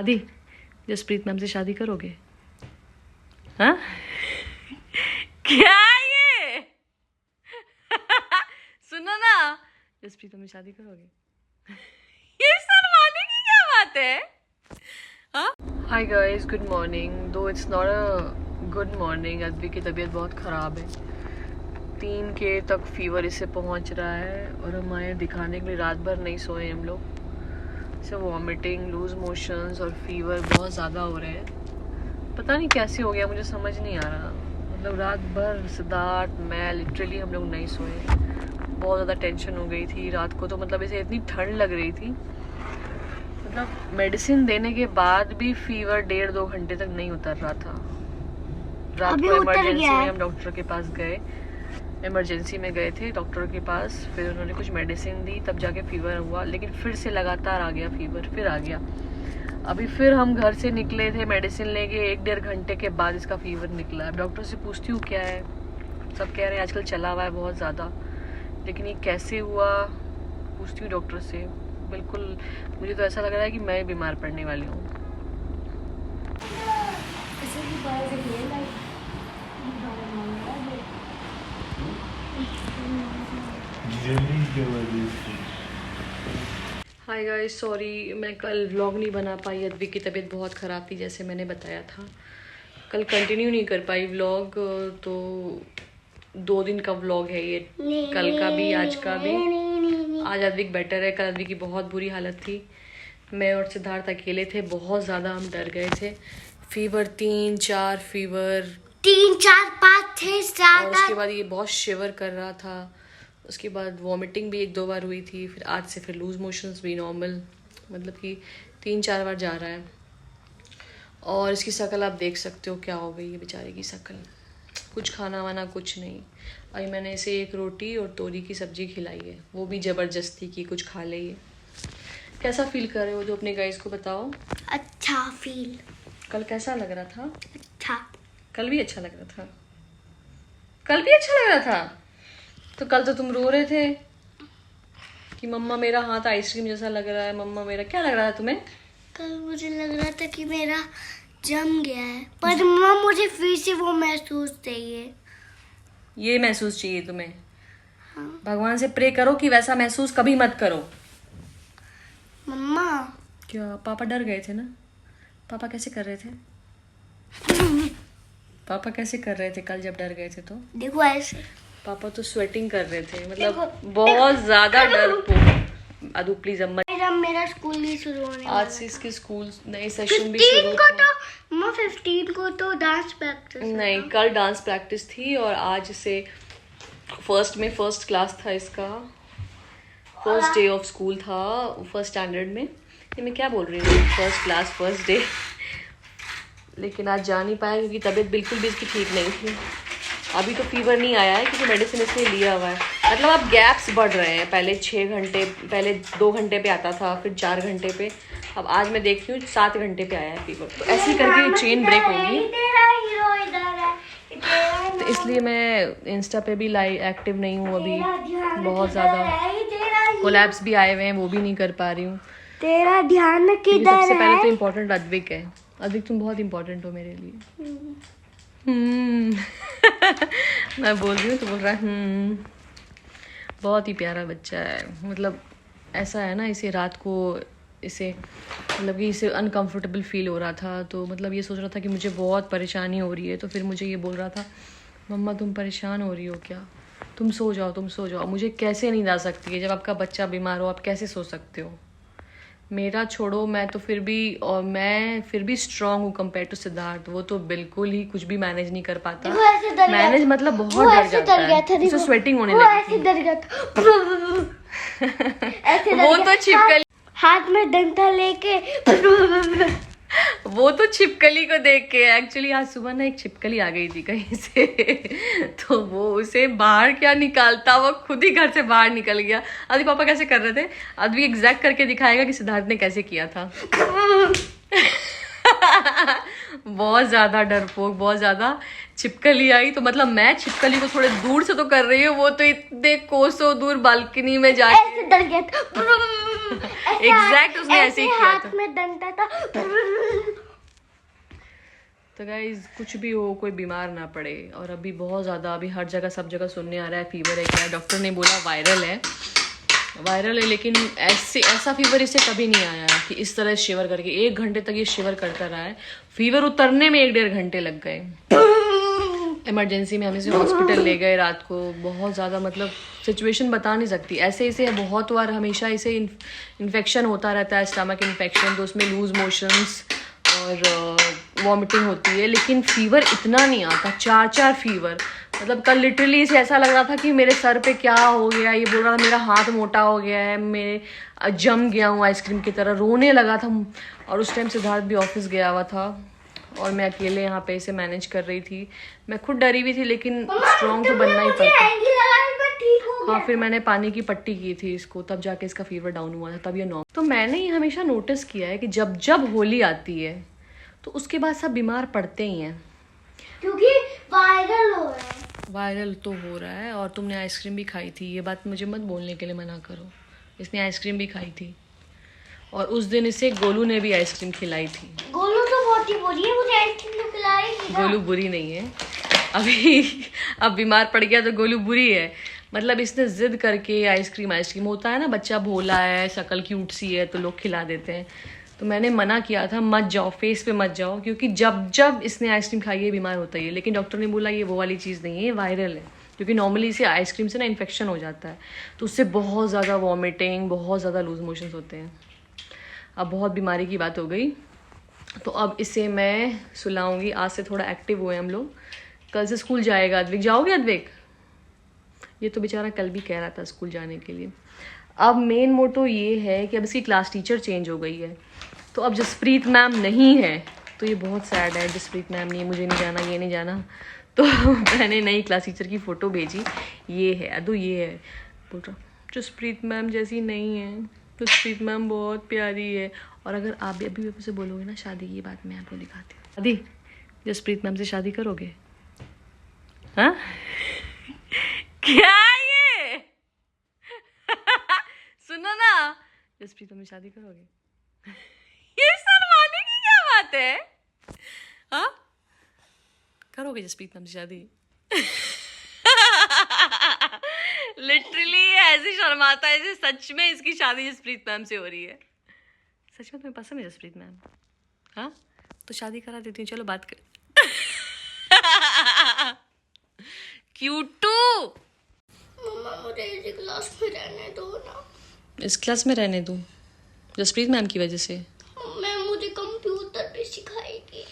शादी जसप्रीत मैम से शादी करोगे? हाँ क्या ये सुनो ना, जसप्रीत मैम से शादी करोगे? ये शर्माने की क्या बात है? Hi guys, good morning. Though it's not a good morning. Advi की तबीयत बहुत ख़राब है। 3 के तक फीवर इसे पहुंच रहा है और हम आए दिखाने के लिए। रात भर नहीं सोए हम लोग। इसे वॉमिटिंग, लूज मोशंस और फीवर बहुत ज़्यादा हो रहे हैं। पता नहीं कैसे हो गया, मुझे समझ नहीं आ रहा। मतलब रात भर सिद्धार्थ, मैं लिटरली हम लोग नहीं सोए। बहुत ज़्यादा टेंशन हो गई थी रात को। तो मतलब इसे इतनी ठंड लग रही थी, मतलब मेडिसिन देने के बाद भी फीवर 1.5-2 घंटे तक नहीं उतर रहा था। रात को इमरजेंसी में हम डॉक्टर के पास गए। इमरजेंसी में गए थे डॉक्टर के पास, फिर उन्होंने कुछ मेडिसिन दी, तब जाके फीवर हुआ। लेकिन फिर से लगातार आ गया फीवर, फिर आ गया। अभी फिर हम घर से निकले थे मेडिसिन लेके, 1-1.5 घंटे के बाद इसका फीवर निकला। अब डॉक्टर से पूछती हूँ क्या है, सब कह रहे हैं आजकल चला हुआ है बहुत ज़्यादा। लेकिन ये कैसे हुआ पूछती हूँ डॉक्टर से। बिल्कुल मुझे तो ऐसा लग रहा है कि मैं बीमार पड़ने वाली हूँ। हाय गाइस, सॉरी मैं कल व्लॉग नहीं बना पाई। अद्वी की तबीयत बहुत ख़राब थी जैसे मैंने बताया था। कल कंटिन्यू नहीं कर पाई व्लॉग, तो 2 दिन का व्लॉग है ये, कल का भी आज का भी। आज अद्वी बेटर है, कल अद्वी की बहुत बुरी हालत थी। मैं और सिद्धार्थ अकेले थे, बहुत ज़्यादा हम डर गए थे। फीवर 3-4 फीवर 3-4-5 थे ज़्यादा। और उसके बाद ये बहुत शिवर कर रहा था। उसके बाद वॉमिटिंग भी 1-2 बार हुई थी। फिर आज से फिर लूज मोशंस भी नॉर्मल, मतलब कि 3-4 बार जा रहा है। और इसकी शक्ल आप देख सकते हो क्या हो गई है बेचारे की शक्ल। कुछ खाना वाना कुछ नहीं। अभी मैंने इसे 1 रोटी और तोरी की सब्जी खिलाई है, वो भी ज़बरदस्ती की, कुछ खा ले ये। कैसा फील कर रहे हो जो अपने गाइस को बताओ? अच्छा फील। कल कैसा लग रहा था? अच्छा। कल भी अच्छा लग रहा था? कल भी अच्छा लग रहा था? तो कल तो तुम रो रहे थे कि मम्मा मेरा हाथ आइसक्रीम जैसा लग रहा है, मम्मा मेरा। क्या लग रहा था तुम्हें? कल मुझे लग रहा था कि मेरा जम गया है, पर मम्मा मुझे फिर से वो महसूस चाहिए। ये महसूस चाहिए तुम्हें? हाँ। भगवान से प्रे करो कि वैसा महसूस कभी मत करो। मम्मा क्या पापा डर गए थे ना? पापा कैसे कर रहे थे? पापा कैसे कर रहे थे कल जब डर गए थे? तो देखो ऐसे पापा तो स्वेटिंग कर रहे थे, मतलब बहुत ज्यादा डर। अदू प्लीज अम्मा, जब मेरा स्कूल नहीं शुरू होने आज से इसके स्कूल नए सेशन भी शुरू 15 को तो मम्मा 15 को तो डांस प्रैक्टिस नहीं, कल डांस प्रैक्टिस थी और आज से फर्स्ट क्लास था इसका। फर्स्ट डे ऑफ स्कूल था, फर्स्ट स्टैंडर्ड में। ये मैं क्या बोल रही हूँ, फर्स्ट क्लास फर्स्ट डे। लेकिन आज जा नहीं पाया क्योंकि तबीयत बिल्कुल भी इसकी ठीक नहीं थी। अभी तो फीवर नहीं आया है क्योंकि मेडिसिन इसने लिया हुआ है। मतलब अब गैप्स बढ़ रहे हैं, पहले 6 घंटे, पहले 2 घंटे पे आता था, फिर 4 घंटे पे। अब आज मैं देखती हूँ 7 घंटे पे आया है फीवर। तो ऐसे करके चेन ब्रेक होगी। तो इसलिए मैं इंस्टा पे भी एक्टिव नहीं हूँ अभी। बहुत ज़्यादा कोलैब्स भी आए हुए हैं, वो भी नहीं कर पा रही हूँ। तेरा ध्यान किधर है? सबसे पहले तो इम्पोर्टेंट अद्विक है। अद्विक तुम बहुत इम्पोर्टेंट हो मेरे लिए। मैं बोल रही हूँ तो बोल रहा है। बहुत ही प्यारा बच्चा है। मतलब ऐसा है ना, इसे रात को इसे मतलब कि इसे अनकंफर्टेबल फील हो रहा था। तो मतलब ये सोच रहा था कि मुझे बहुत परेशानी हो रही है। तो फिर मुझे ये बोल रहा था, मम्मा तुम परेशान हो रही हो क्या? तुम सो जाओ, तुम सो जाओ। मुझे कैसे नींद आ सकती है जब आपका बच्चा बीमार हो? आप कैसे सो सकते हो? मेरा छोड़ो, मैं तो फिर भी स्ट्रांग हूँ कंपेयर टू सिद्धार्थ। वो तो बिल्कुल ही कुछ भी मैनेज नहीं कर पाता। मैनेज मतलब बहुत डर जाता है, उसे स्वेटिंग होने लगती है। डर गया था। वो तो छिपकली, हाथ में डंडा लेके वो तो छिपकली को देख के। एक्चुअली आज सुबह ना एक छिपकली आ गई थी कहीं से तो वो उसे बाहर क्या निकालता, वो खुद ही घर से बाहर निकल गया। अभी पापा कैसे कर रहे थे, अभी एग्जैक्ट करके दिखाएगा कि सिद्धार्थ ने कैसे किया था। बहुत ज्यादा डरपोक, बहुत ज्यादा। छिपकली आई तो मतलब मैं छिपकली को थोड़े दूर से तो कर रही हूँ, वो तो इतने कोसों दूर बालकनी में जाके ऐसे डर गया था। एग्जैक्ट उसने ऐसे ही किया था। हाथ में डंडा था। तो गाइज कुछ भी हो, कोई बीमार ना पड़े। और अभी बहुत ज़्यादा, अभी हर जगह सब जगह सुनने आ रहा है फीवर है क्या। डॉक्टर ने बोला वायरल है, लेकिन ऐसा फीवर इससे कभी नहीं आया कि इस तरह शिवर करके 1 घंटे तक ये शिवर करता रहा है। फीवर उतरने में 1-1.5 घंटे लग गए। इमरजेंसी में हम इसे हॉस्पिटल ले गए रात को। बहुत ज़्यादा मतलब सिचुएशन बता नहीं सकती। ऐसे इसे बहुत बार हमेशा इसे इन्फेक्शन होता रहता है, स्टमक इन्फेक्शन, तो उसमें लूज मोशंस और वॉमिटिंग होती है, लेकिन फीवर इतना नहीं आता। 4 फीवर, मतलब कल लिटरली इसे ऐसा लग रहा था कि मेरे सर पे क्या हो गया। ये बोल रहा था मेरा हाथ मोटा हो गया है, मैं जम गया हूँ आइसक्रीम की तरह, रोने लगा था। और उस टाइम सिद्धार्थ भी ऑफिस गया हुआ था और मैं अकेले यहाँ पे इसे मैनेज कर रही थी। मैं खुद डरी हुई थी, लेकिन स्ट्रॉन्ग तो बनना ही पड़ता। हाँ, फिर मैंने पानी की पट्टी की थी इसको, तब जाके इसका फीवर डाउन हुआ था, तब ये नॉर्मल। तो मैंने ये हमेशा नोटिस किया है कि जब जब होली आती है तो उसके बाद सब बीमार पड़ते ही हैं, क्योंकि वायरल हो रहा है। वायरल तो हो रहा है। और तुमने आइसक्रीम भी खाई थी, ये बात मुझे मत बोलने के लिए मना करो। इसने आइसक्रीम भी खाई थी और उस दिन इसे गोलू ने भी आइसक्रीम खिलाई थी। गोलू तो बहुत ही बुरी है, मुझे आइसक्रीम तो खिलाई थी ना। गोलू बुरी नहीं है, अभी अब बीमार पड़ गया तो गोलू बुरी है। मतलब इसने जिद करके आइसक्रीम होता है ना, बच्चा भोला है, शक्ल क्यूट सी है तो लोग खिला देते हैं। तो मैंने मना किया था मत जाओ, फेस पे मत जाओ, क्योंकि जब जब इसने आइसक्रीम खाई है बीमार होता ही है। लेकिन डॉक्टर ने बोला ये वो वाली चीज़ नहीं है, ये वायरल है, क्योंकि नॉर्मली इसे आइसक्रीम से ना इन्फेक्शन हो जाता है, तो उससे बहुत ज़्यादा वॉमिटिंग, बहुत ज़्यादा लूज मोशंस होते हैं। अब बहुत बीमारी की बात हो गई, तो अब इसे मैं सुलाऊंगी। आज से थोड़ा एक्टिव हुए हम लोग। कल से स्कूल जाएगा अद्विक। जाओगे अद्विक? ये तो बेचारा कल भी कह रहा था स्कूल जाने के लिए। अब मेन मोटो ये है कि अब इसकी क्लास टीचर चेंज हो गई है, तो अब जसप्रीत मैम नहीं है, तो ये बहुत सैड है। जसप्रीत मैम नहीं, मुझे नहीं जाना, ये नहीं जाना। तो मैंने नई क्लास टीचर की फ़ोटो भेजी, ये है अदू, ये है। बोल रहा जसप्रीत मैम जैसी नहीं है, जसप्रीत मैम बहुत प्यारी है। और अगर आप भी अभी से बोलोगे ना शादी की बात, मैं आपको दिखाती हूँ। शादी, जसप्रीत मैम से शादी करोगे? हाँ क्या ये सुनो ना, जसप्रीत मैम से शादी करोगे? ये शर्माने की क्या बात है? हाँ, करोगे जसप्रीत मैम से शादी? लिटरली ऐसे शर्माता है जैसे सच में इसकी शादी जसप्रीत मैम से हो रही है। सच में तुम्हें पसंद है जसप्रीत मैम? हाँ, तो शादी करा देती हूँ, चलो बात कर। क्यूटू, मम्मा मुझे इस क्लास में रहने दो ना। इस क्लास में रहने दूँ जसप्रीत मैम की वजह से? मैम मुझे कंप्यूटर भी सिखाएगी।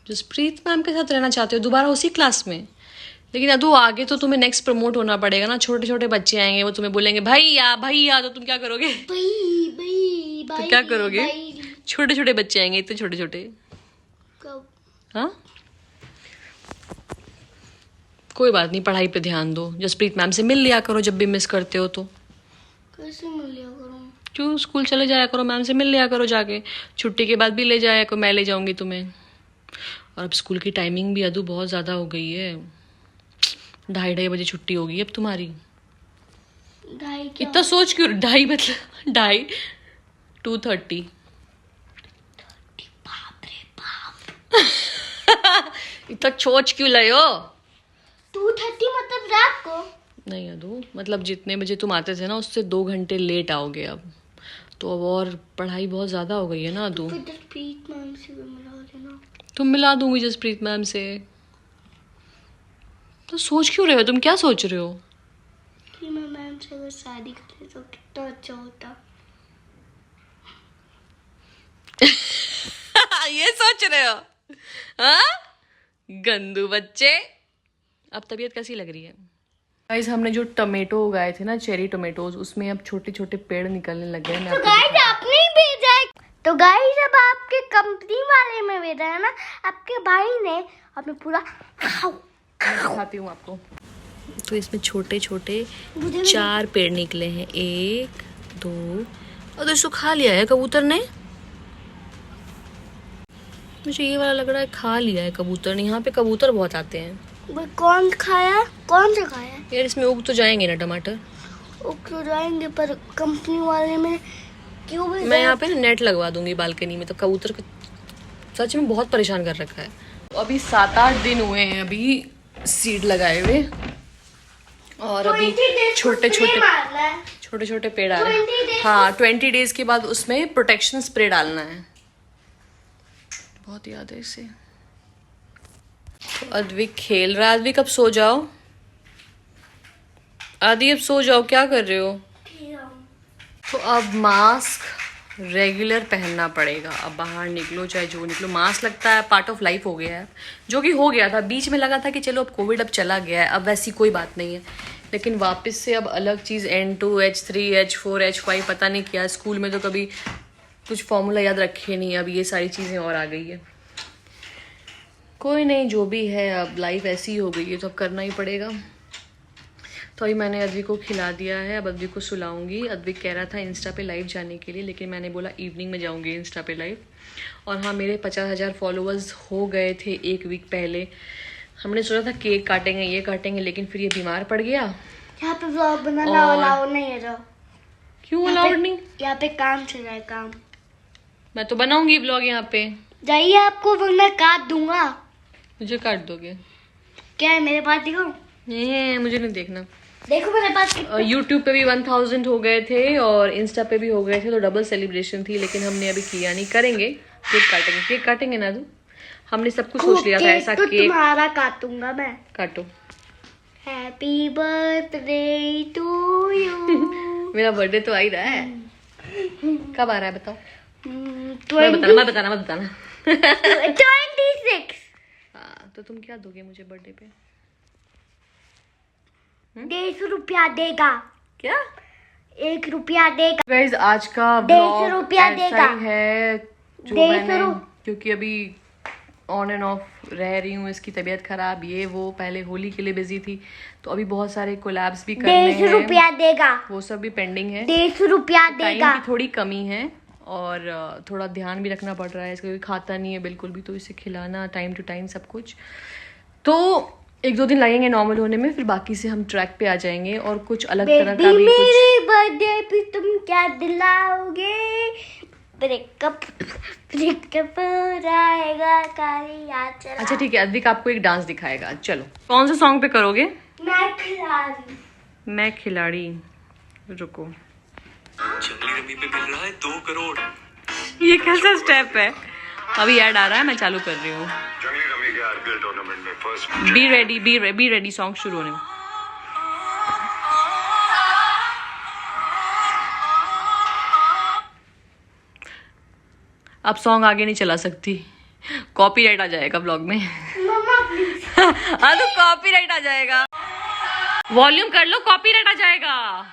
जसप्रीत मैम के साथ रहना चाहते हो दोबारा उसी क्लास में? लेकिन अदू आगे तो तुम्हें नेक्स्ट प्रमोट होना पड़ेगा ना, छोटे छोटे बच्चे आएंगे, वो तुम्हें बोलेंगे भैया भैया, तो तुम क्या करोगे? तो क्या करोगे? छोटे छोटे बच्चे आएंगे, इतने छोटे छोटे। हाँ, कोई बात नहीं, पढ़ाई पे ध्यान दो। जसप्रीत मैम से मिल लिया करो जब भी मिस करते हो तो। कैसे मिल लिया करूं? क्यों, स्कूल चले जाया करो, मैम से मिल लिया करो जाके। छुट्टी के बाद भी ले जाया करो, मैं ले जाऊंगी तुम्हें। और अब स्कूल की टाइमिंग भी अदू बहुत ज़्यादा हो गई है, 2:30 बजे छुट्टी होगी अब तुम्हारी। इतना सोच क्यों, 2:30 मतलब 2:30, 2:30। बाप रे बाप। इतना सोच क्यों लाए हो? 2:30 मतलब रात को? नहीं अदू, मतलब जितने बजे तुम आते थे ना उससे 2 घंटे लेट आओगे अब, तो अब और पढ़ाई बहुत ज़्यादा हो गई है ना अदू। जसप्रीत मैम से भी मिला देना। तुम मिला दूंगी जसप्रीत मैम से। तो सोच क्यों रहे हो, तुम क्या सोच रहे हो? कि मैं मैम से अगर शादी करती तो कितना अच्छा होता। ये सोच रहे हो? हाँ, गंदू बच्चे। अब तबीयत कैसी लग रही है? गाइस, हमने जो टमेटो उगाए थे ना, चेरी टोमेटोज, उसमें अब छोटे छोटे पेड़ निकलने लग गए। तो गाइस आपने ही भेजा है। तो गाइस अब आपके कंपनी वाले में भेजा है ना, आपके भाई ने, आपने पूरा दिखाती हूँ आपको। तो इसमें छोटे छोटे 4 पेड़ निकले हैं, 1 2, और दोस्तों खा लिया है कबूतर ने। मुझे ये वाला लग रहा है खा लिया है कबूतर ने, यहाँ पे कबूतर बहुत आते हैं। कौन खाया? कौन सा खाया? यार इसमें उग तो जाएंगे ना टमाटर? उग तो जाएंगे, पर कंपनी वाले में क्यों भी मैं यहाँ पे ना नेट लगवा दूंगी बालकनी में, तो कबूतर को सच में बहुत परेशान कर रखा है। तो अभी 7-8 दिन हुए हैं अभी सीड लगाए हुए, और अभी छोटे छोटे पेड़ आ रहे हैं। हाँ 20 डेज के बाद उसमें प्रोटेक्शन स्प्रे डालना है। बहुत याद है इसे। तो अद्विक खेल रहा है। अद्विक अब सो जाओ। आदि अब सो जाओ, क्या कर रहे हो? तो अब मास्क रेगुलर पहनना पड़ेगा। अब बाहर निकलो चाहे जो निकलो, मास्क लगता है पार्ट ऑफ लाइफ हो गया है, जो कि हो गया था। बीच में लगा था कि चलो अब कोविड अब चला गया है, अब वैसी कोई बात नहीं है, लेकिन वापस से अब अलग चीज़ N2 H3 H4 H5 पता नहीं क्या। स्कूल में तो कभी कुछ फॉर्मूला याद रखे नहीं, अब ये सारी चीज़ें और आ गई है। कोई नहीं, जो भी है अब लाइफ ऐसी हो गई है तो अब करना ही पड़ेगा। तो अभी मैंने अद्विक को खिला दिया है, अब अद्विक को सुलाऊंगी। अद्विक कह रहा था इंस्टा पे लाइव जाने के लिए, लेकिन मैंने बोला इवनिंग में जाऊंगी इंस्टा पे लाइव। और हाँ, मेरे 50,000 फॉलोअर्स हो गए थे 1 वीक पहले। हमने सोचा था केक काटेंगे, ये काटेंगे, लेकिन फिर ये बीमार पड़ गया। यहाँ पे व्लॉग बनाना अलाउड नहीं है। तो क्यों अलाउड नहीं? यहाँ पे काम चल रहा है, काम। मैं तो बनाऊंगी व्लॉग यहाँ पे। जाइए, आपको वरना काट दूंगा। मुझे काट दोगे? क्या है मेरे पास, दिखाओ। मुझे नहीं देखना। देखो मेरे पास। यूट्यूब पे भी 1000 हो गए थे और इंस्टा पे भी हो गए थे, तो डबल सेलिब्रेशन थी, लेकिन हमने अभी किया नहीं। करेंगे, केक काटेंगे ना। तो हमने सब कुछ सोच लिया था ऐसा। तो केक तुम्हारा काटूंगा मैं। काटो। Happy birthday to you. मेरा बर्थडे तो आ ही रहा है। कब आ रहा है बताओ? मैं बताना 26। हाँ, तो तुम क्या दोगे मुझे बर्थडे पे? 150 रुपया देगा। क्या? 1 रुपया देगा। गाइस आज का 150 रुपया देगा है जो मैंने, क्योंकि अभी ऑन एंड ऑफ रह रही हूँ, इसकी तबीयत खराब, ये वो। पहले होली के लिए बिजी थी, तो अभी बहुत सारे कोलैब्स भी करने हैं। 150 रुपया देगा। वो सब भी पेंडिंग है। 150 रुपया देगा। टाइम की थोड़ी कमी है और थोड़ा ध्यान भी रखना पड़ रहा है। इसका खाता नहीं है बिल्कुल भी, तो इसे खिलाना टाइम टू टाइम सब कुछ। तो 1-2 दिन लगेंगे नॉर्मल होने में, फिर बाकी से हम ट्रैक पे आ जाएंगे। और कुछ अलग तरह का भी मेरे बर्थडे पे तुम क्या दिलाओगे? ब्रेकअप आएगा, काली याद चला। अच्छा ठीक है, अद्विक आपको एक डांस दिखाएगा। चलो, कौन से सॉन्ग पे करोगे? मैं खिलाड़ी। रुको, जंगली रमी पे मिल रहा है 2 करोड़। ये कैसा स्टेप है? अभी ऐड आ रहा है, मैं चालू कर रही हूँ। जंगली रमी के आईपीएल टूर्नामेंट में फर्स्ट बी रेडी सॉन्ग शुरू होने में। अब सॉन्ग आगे नहीं चला सकती, कॉपीराइट आ जाएगा ब्लॉग में। हाँ तो कॉपीराइट आ जाएगा। वॉल्यूम कर लो, कॉपीराइट आ जाएगा।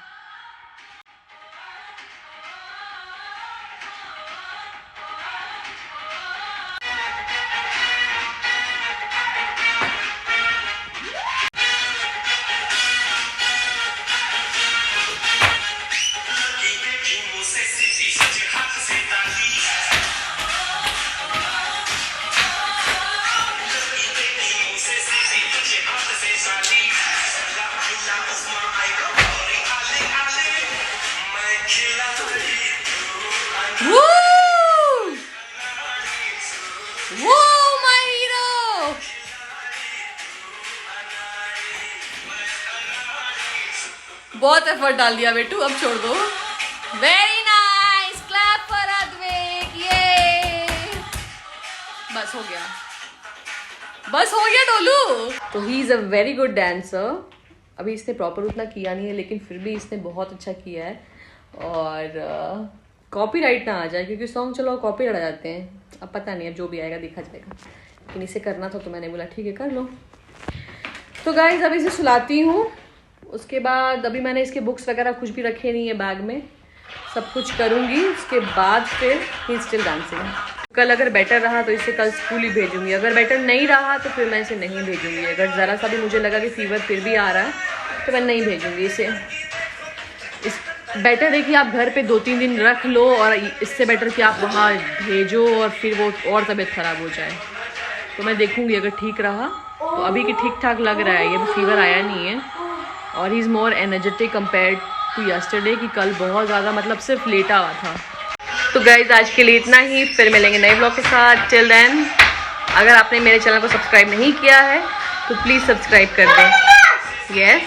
बहुत एफर्ट डाल दिया बेटू, अब छोड़ दो। Very nice, clap for Advik. ये बस हो गया डोलू। तो he is a very good dancer. अभी इसने प्रॉपर उतना किया नहीं है, लेकिन फिर भी इसने बहुत अच्छा किया है। और कॉपीराइट ना आ जाए, क्योंकि सॉन्ग चलो कॉपीराइट आ जाते हैं। अब पता नहीं, अब जो भी आएगा देखा जाएगा, लेकिन इसे करना था तो मैंने बोला ठीक है कर लो। तो गाइस अभी इसे सुलाती हूँ, उसके बाद अभी मैंने इसके बुक्स वगैरह कुछ भी रखे नहीं है बैग में, सब कुछ करूँगी। उसके बाद फिर ही स्टिल डांसिंग। कल अगर बेटर रहा तो इसे कल स्कूल ही भेजूंगी, अगर बेटर नहीं रहा तो फिर मैं इसे नहीं भेजूंगी। अगर ज़रा सा भी मुझे लगा कि फीवर फिर भी आ रहा है तो मैं नहीं भेजूंगी इसे। बेटर है कि आप घर पे 2-3 दिन रख लो, और इससे बेटर कि आप वहाँ भेजो और फिर वो और तबीयत ख़राब हो जाए। तो मैं देखूँगी, अगर ठीक रहा तो अभी की ठीक ठाक लग रहा है, ये भी फीवर आया नहीं है। और he is more energetic compared to yesterday, कि कल बहुत ज़्यादा मतलब सिर्फ लेटा हुआ था। तो गाइज आज के लिए इतना ही, फिर मिलेंगे नए ब्लॉग के साथ। टिल देन अगर आपने मेरे चैनल को सब्सक्राइब नहीं किया है तो प्लीज़ सब्सक्राइब कर दें। यस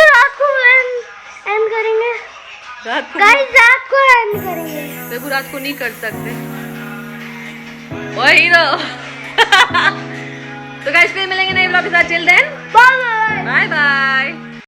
रात को एंड करेंगे, रात को रात को एंड करेंगे। देखो रात को नहीं कर सकते वही तो गाइस फिर मिलेंगे नए ब्लॉग के साथ। Till then bye bye. Bye bye.